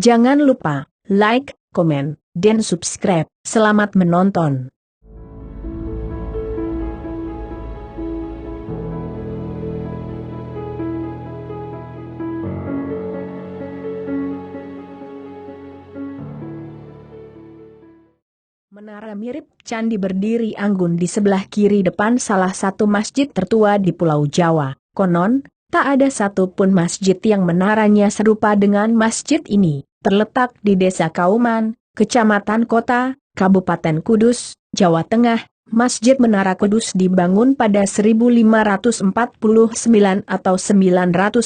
Jangan lupa like, komen, dan subscribe. Selamat menonton. Menara mirip candi berdiri anggun di sebelah kiri depan salah satu masjid tertua di Pulau Jawa. Konon, tak ada satupun masjid yang menaranya serupa dengan masjid ini. Terletak di Desa Kauman, Kecamatan Kota, Kabupaten Kudus, Jawa Tengah. Masjid Menara Kudus dibangun pada 1549 atau 956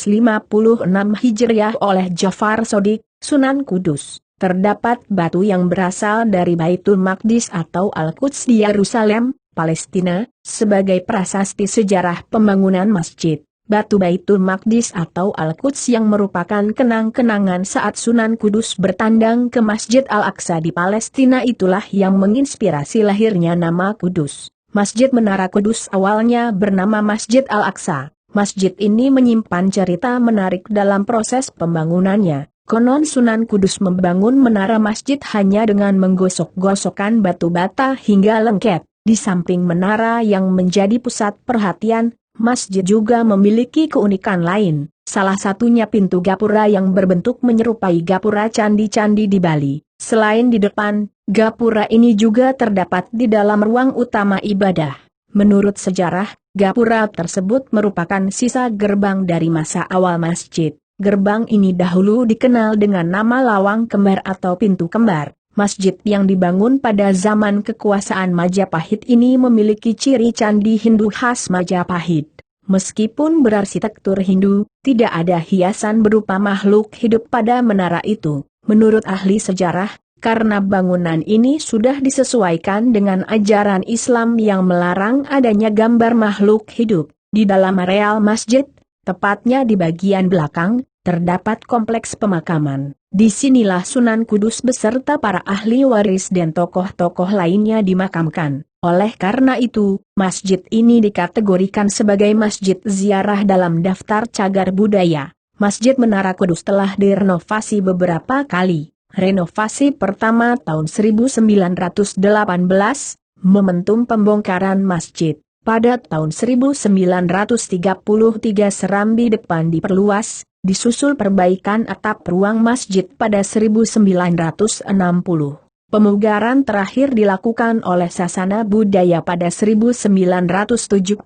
Hijriah oleh Ja'far Shadiq, Sunan Kudus. Terdapat batu yang berasal dari Baitul Maqdis atau Al-Quds di Yerusalem, Palestina, sebagai prasasti sejarah pembangunan masjid. Batu Baitul Maqdis atau Al-Quds yang merupakan kenang-kenangan saat Sunan Kudus bertandang ke Masjid Al-Aqsa di Palestina itulah yang menginspirasi lahirnya nama Kudus. Masjid Menara Kudus awalnya bernama Masjid Al-Aqsa. Masjid ini menyimpan cerita menarik dalam proses pembangunannya. Konon Sunan Kudus membangun menara masjid hanya dengan menggosok-gosokkan batu bata hingga lengket. Di samping menara yang menjadi pusat perhatian, masjid juga memiliki keunikan lain. Salah satunya pintu gapura yang berbentuk menyerupai gapura candi-candi di Bali. Selain di depan, gapura ini juga terdapat di dalam ruang utama ibadah. Menurut sejarah, gapura tersebut merupakan sisa gerbang dari masa awal masjid. Gerbang ini dahulu dikenal dengan nama Lawang Kembar atau Pintu Kembar. Masjid yang dibangun pada zaman kekuasaan Majapahit ini memiliki ciri candi Hindu khas Majapahit. Meskipun berarsitektur Hindu, tidak ada hiasan berupa makhluk hidup pada menara itu. Menurut ahli sejarah, karena bangunan ini sudah disesuaikan dengan ajaran Islam yang melarang adanya gambar makhluk hidup. Di dalam areal masjid, tepatnya di bagian belakang, terdapat kompleks pemakaman. Disinilah Sunan Kudus beserta para ahli waris dan tokoh-tokoh lainnya dimakamkan. Oleh karena itu, masjid ini dikategorikan sebagai masjid ziarah dalam daftar cagar budaya. Masjid Menara Kudus telah direnovasi beberapa kali. Renovasi pertama tahun 1918, momentum pembongkaran masjid. Pada tahun 1933 serambi depan diperluas, disusul perbaikan atap ruang masjid pada 1960. Pemugaran terakhir dilakukan oleh Sasana Budaya pada 1977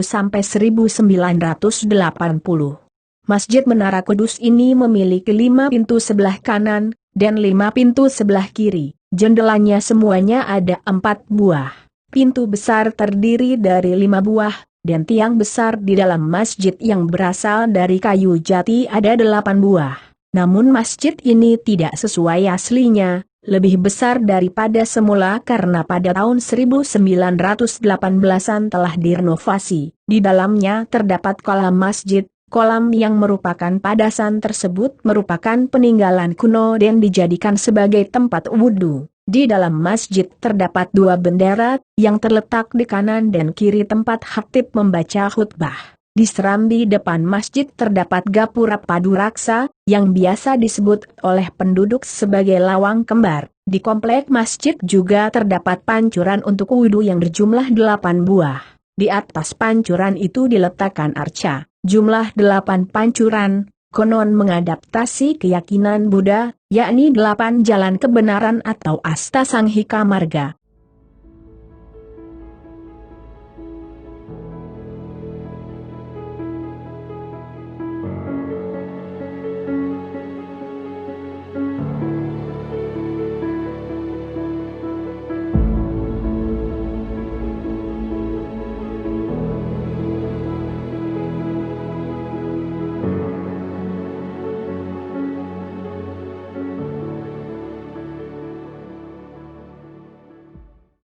sampai 1980. Masjid Menara Kudus ini memiliki 5 pintu sebelah kanan, dan 5 pintu sebelah kiri. Jendelanya semuanya ada 4 buah. Pintu besar terdiri dari 5 buah, dan tiang besar di dalam masjid yang berasal dari kayu jati ada 8 buah. Namun masjid ini tidak sesuai aslinya, lebih besar daripada semula karena pada tahun 1918-an telah direnovasi. Di dalamnya terdapat kolam masjid. Kolam yang merupakan padasan tersebut merupakan peninggalan kuno dan dijadikan sebagai tempat wudhu. Di dalam masjid terdapat 2 bendera, yang terletak di kanan dan kiri tempat khatib membaca khutbah. Di serambi depan masjid terdapat gapura paduraksa, yang biasa disebut oleh penduduk sebagai Lawang Kembar. Di komplek masjid juga terdapat pancuran untuk wudhu yang berjumlah 8 buah. Di atas pancuran itu diletakkan arca. Jumlah 8 pancuran, konon mengadaptasi keyakinan Buddha, yakni 8 jalan kebenaran atau Astasanghika Marga.